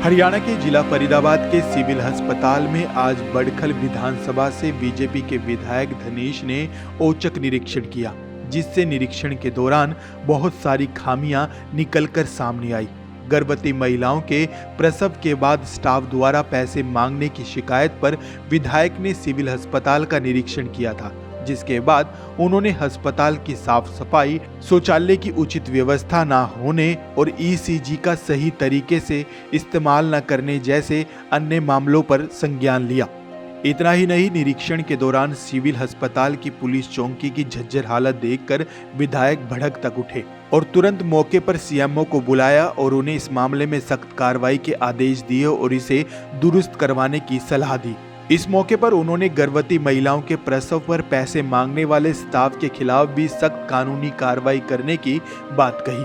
हरियाणा के जिला फरीदाबाद के सिविल अस्पताल में आज बड़खल विधानसभा से बीजेपी के विधायक धनेश ने औचक निरीक्षण किया, जिससे निरीक्षण के दौरान बहुत सारी खामियां निकलकर सामने आई। गर्भवती महिलाओं के प्रसव के बाद स्टाफ द्वारा पैसे मांगने की शिकायत पर विधायक ने सिविल अस्पताल का निरीक्षण किया था, जिसके बाद उन्होंने अस्पताल की साफ सफाई, शौचालय की उचित व्यवस्था न होने और ईसीजी का सही तरीके से इस्तेमाल न करने जैसे अन्य मामलों पर संज्ञान लिया। इतना ही नहीं, निरीक्षण के दौरान सिविल अस्पताल की पुलिस चौकी की झज्जर हालत देखकर विधायक भड़क तक उठे और तुरंत मौके पर सीएमओ को बुलाया और उन्हें इस मामले में सख्त कार्रवाई के आदेश दिए और इसे दुरुस्त करवाने की सलाह दी। इस मौके पर उन्होंने गर्भवती महिलाओं के प्रसव पर पैसे मांगने वाले स्टाफ के खिलाफ भी सख्त कानूनी कार्रवाई करने की बात कही।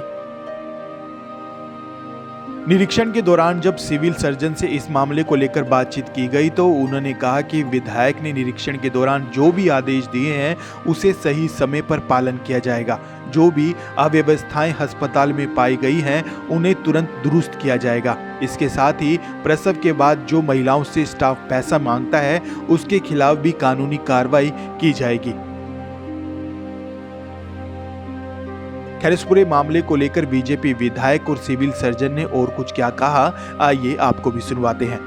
निरीक्षण के दौरान जब सिविल सर्जन से इस मामले को लेकर बातचीत की गई तो उन्होंने कहा कि विधायक ने निरीक्षण के दौरान जो भी आदेश दिए हैं उसे सही समय पर पालन किया जाएगा। जो भी अव्यवस्थाएं अस्पताल में पाई गई हैं उन्हें तुरंत दुरुस्त किया जाएगा। इसके साथ ही प्रसव के बाद जो महिलाओं से स्टाफ पैसा मांगता है उसके खिलाफ भी कानूनी कार्रवाई की जाएगी। खैर, इस पूरे मामले को लेकर बीजेपी विधायक और सिविल सर्जन ने और कुछ क्या कहा, आइए आपको भी सुनवाते हैं।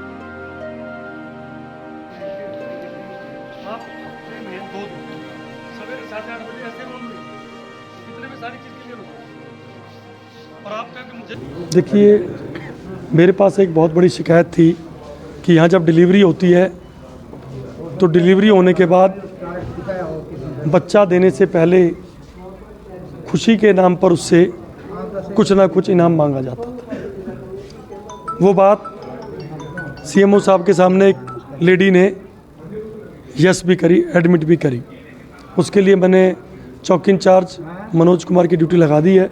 देखिए, मेरे पास एक बहुत बड़ी शिकायत थी कि यहाँ जब डिलीवरी होती है तो डिलीवरी होने के बाद बच्चा देने से पहले खुशी के नाम पर उससे कुछ ना कुछ इनाम मांगा जाता था। वो बात सीएमओ साहब के सामने एक लेडी ने यस भी करी, एडमिट भी करी। उसके लिए मैंने चौकी इंचार्ज मनोज कुमार की ड्यूटी लगा दी है।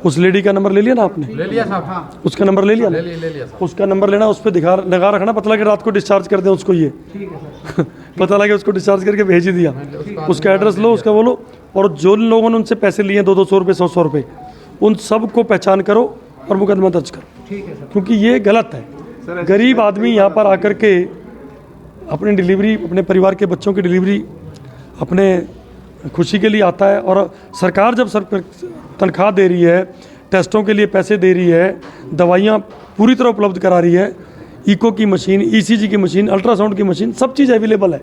उस लेडी का नंबर ले लिया ना आपने? ले लिया साहब। हाँ, उसका नंबर ले लिया ना? ले लिया साहब। उसका नंबर लेना, उस पर लगा रखना, पता लगे रात को डिस्चार्ज कर दें उसको। ये पता लगे उसको डिस्चार्ज करके भेज ही दिया। उसका एड्रेस लो, उसका बोलो, और जो लोगों ने उनसे पैसे लिए 200 रुपये, 100 रुपये, उन सब को पहचान करो और मुकदमा दर्ज करो, क्योंकि ये गलत है। गरीब आदमी यहाँ पर आकर के अपनी डिलीवरी, अपने परिवार के बच्चों की डिलीवरी अपने खुशी के लिए आता है, और सरकार जब तनख्वाह दे रही है, टेस्टों के लिए पैसे दे रही है, दवाइयाँ पूरी तरह उपलब्ध करा रही है, इको की मशीन, ईसीजी की मशीन, अल्ट्रासाउंड की मशीन, सब चीज़ अवेलेबल है,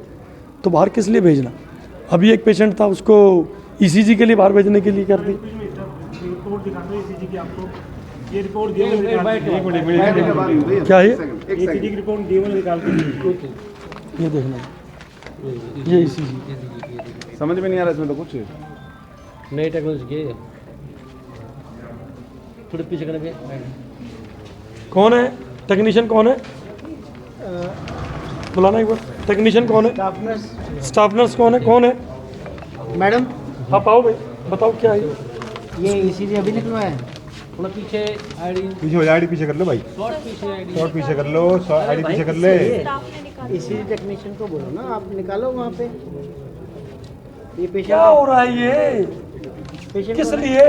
तो बाहर किस लिए भेजना? अभी एक पेशेंट था, उसको ईसीजी के लिए बाहर भेजने के लिए कर दी। क्या है ये देखना, ये ईसीजी समझ में नहीं आ रहा इसमें तो कुछ नई टेक्नोलॉजी है। थोड़े पीछे करने कौन है टेक्नीशियन? कौन है? बुलाना एक बार। टेक्नीशियन कौन है? स्टाफ नर्स कौन है? कौन है मैडम? आप आओ भाई, बताओ क्या है ये ईसीजी अभी निकलवाया है। थोड़ा पीछे आईडी पीछे हो जाए, आईडी पीछे कर लो भाई, शॉर्ट पीछे आईडी कर लो, आईडी पीछे कर ले। ईसीजी टेक्नीशियन को बोलो ना, आप निकालो वहाँ पे। ये पेशेंट क्या हो रहा है? ये पेशेंट किस लिए?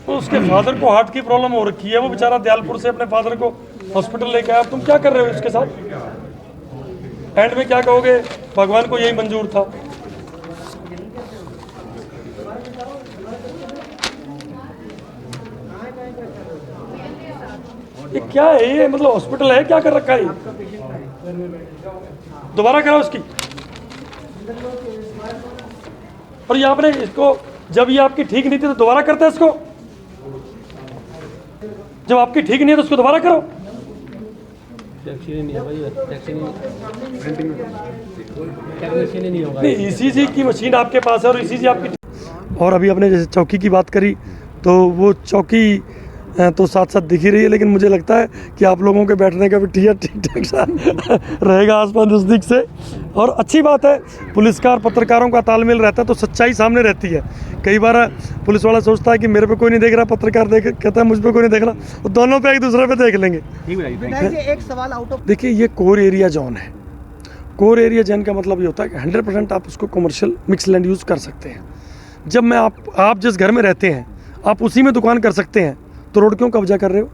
तो उसके फादर को हार्ट की प्रॉब्लम हो रखी है, वो बेचारा दयालपुर से अपने फादर को हॉस्पिटल लेके आया। तुम क्या कर रहे हो उसके साथ? एंड में क्या कहोगे? भगवान को यही मंजूर था। ये क्या है? ये मतलब हॉस्पिटल है? क्या कर रखा है? दोबारा कराओ इसकी। और ये आपने इसको, जब ये आपकी ठीक नहीं थी तो दोबारा करते हैं इसको? जब आपकी ठीक नहीं है तो उसको दोबारा करो। नहीं, ईसीजी की मशीन आपके पास है और ईसीजी आपकी। और अभी आपने जैसे चौकी की बात करी, तो वो चौकी तो साथ साथ दिख ही रही है, लेकिन मुझे लगता है कि आप लोगों के बैठने का भी ठीक ठाक सा रहेगा आसपास नज़दीक से। और अच्छी बात है, पुलिस का और पत्रकारों का तालमेल रहता है तो सच्चाई सामने रहती है। कई बार पुलिस वाला सोचता है कि मेरे पे कोई नहीं देख रहा, पत्रकार कहता है मुझ पे कोई नहीं देख रहा, तो दोनों पे एक दूसरे पे देख लेंगे। एक सवाल आउट ऑफ, देखिए, ये कोर एरिया जोन है। कोर एरिया जोन का मतलब ये होता है कि 100% आप उसको कमर्शियल मिक्स लैंड यूज़ कर सकते हैं। जब मैं आप जिस घर में रहते हैं, आप उसी में दुकान कर सकते हैं, तो रोड क्यों कब्जा कर रहे हो?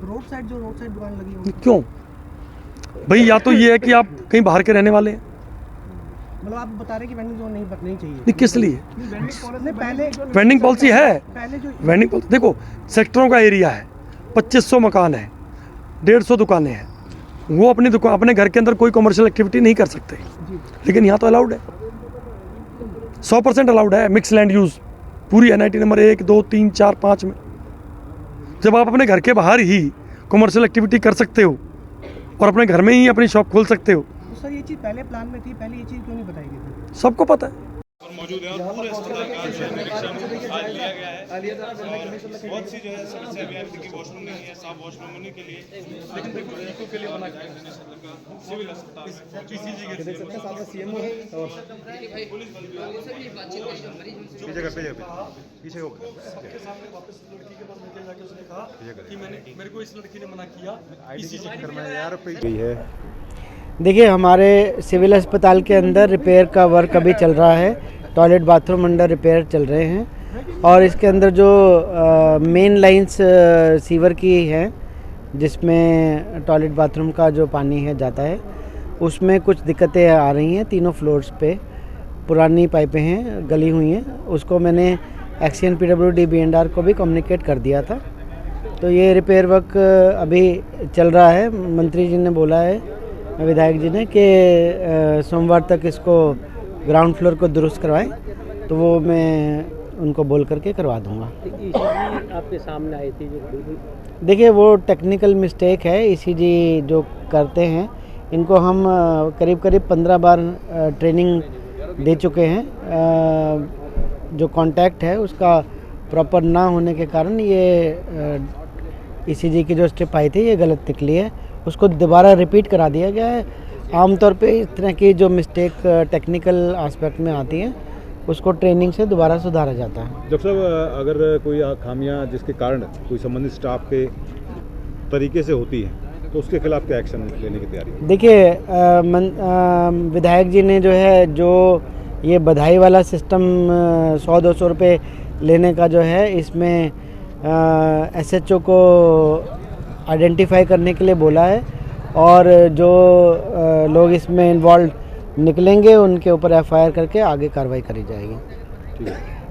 रोड साइड दुकान लगी हुई क्यों भाई? या तो ये है कि आप कहीं बाहर के रहने वाले हैं, मतलब आप बता रहे कि वेंडिंग जोन नहीं चाहिए। नहीं किस लिए? नहीं, पहले वेंडिंग पॉलिसी है, पहले जो वेंडिंग पॉलिसी देखो, सेक्टरों का एरिया है, 2500 मकान है, 150 दुकानें हैं, वो अपनी दुकान अपने घर के अंदर कोई कमर्शियल एक्टिविटी नहीं कर सकते, लेकिन यहाँ तो अलाउड है, 100% अलाउड है मिक्स लैंड यूज़ पूरी NIT नंबर 1, 2, 3, 4, 5 में। जब आप अपने घर के बाहर ही कमर्शियल एक्टिविटी कर सकते हो और अपने घर में ही अपनी शॉप खोल सकते हो, तो सर ये चीज़ पहले प्लान में थी, पहले ये चीज़ क्यों नहीं बताई गई थी? सबको पता है। मौजूद है और पूरे अस्पताल का निरीक्षण आज लिया गया है और बहुत सी जो है समस्या भी आ रही थी कि वॉशरूम नहीं है, साफ वॉशरूम होने के लिए, लेकिन देखो इको के लिए बना गया सिविल अस्पताल PCG के देख सकते हैं साथ में CMO है और पुलिस बल भी पीछे कर पीछे हो सबके सामने वापस लड़की के पास लेके जाके उसने कहा कि मेरे को इस लड़की ने मना किया PCG करना है यार पे है। देखिए, हमारे सिविल अस्पताल के अंदर रिपेयर का वर्क अभी चल रहा है, टॉयलेट बाथरूम अंडर रिपेयर चल रहे हैं और इसके अंदर जो मेन लाइंस सीवर की हैं जिसमें टॉयलेट बाथरूम का जो पानी है जाता है, उसमें कुछ दिक्कतें आ रही हैं। तीनों फ्लोर्स पे पुरानी पाइपें हैं, गली हुई हैं, उसको मैंने एक्सीएन PWD B&R को भी कम्युनिकेट कर दिया था। तो ये रिपेयर वर्क अभी चल रहा है। मंत्री जी ने बोला है, विधायक जी ने, कि सोमवार तक इसको ग्राउंड फ्लोर को दुरुस्त करवाएं, तो वो मैं उनको बोल करके करवा दूंगा। ECG आपके सामने आई थी जो बिल्कुल, देखिए वो टेक्निकल मिस्टेक है। ECG जो करते हैं इनको हम करीब 15 बार ट्रेनिंग दे चुके हैं। जो कांटेक्ट है उसका प्रॉपर ना होने के कारण ये ECG की जो स्टेप आई थी ये गलत निकली है, उसको दोबारा रिपीट करा दिया गया है। आमतौर पे इस तरह की जो मिस्टेक टेक्निकल एस्पेक्ट में आती हैं उसको ट्रेनिंग से दोबारा सुधारा जाता है। डॉक्टर साहब, अगर कोई खामियां जिसके कारण कोई संबंधित स्टाफ के तरीके से होती हैं तो उसके खिलाफ क्या एक्शन लेने की तैयारी है? देखिए, विधायक जी ने जो है जो ये बधाई वाला सिस्टम 100-200 रुपये लेने का जो है, इसमें SHO को आइडेंटिफाई करने के लिए बोला है और जो लोग इसमें इन्वॉल्व निकलेंगे उनके ऊपर FIR करके आगे कार्रवाई करी जाएगी। ठीक है।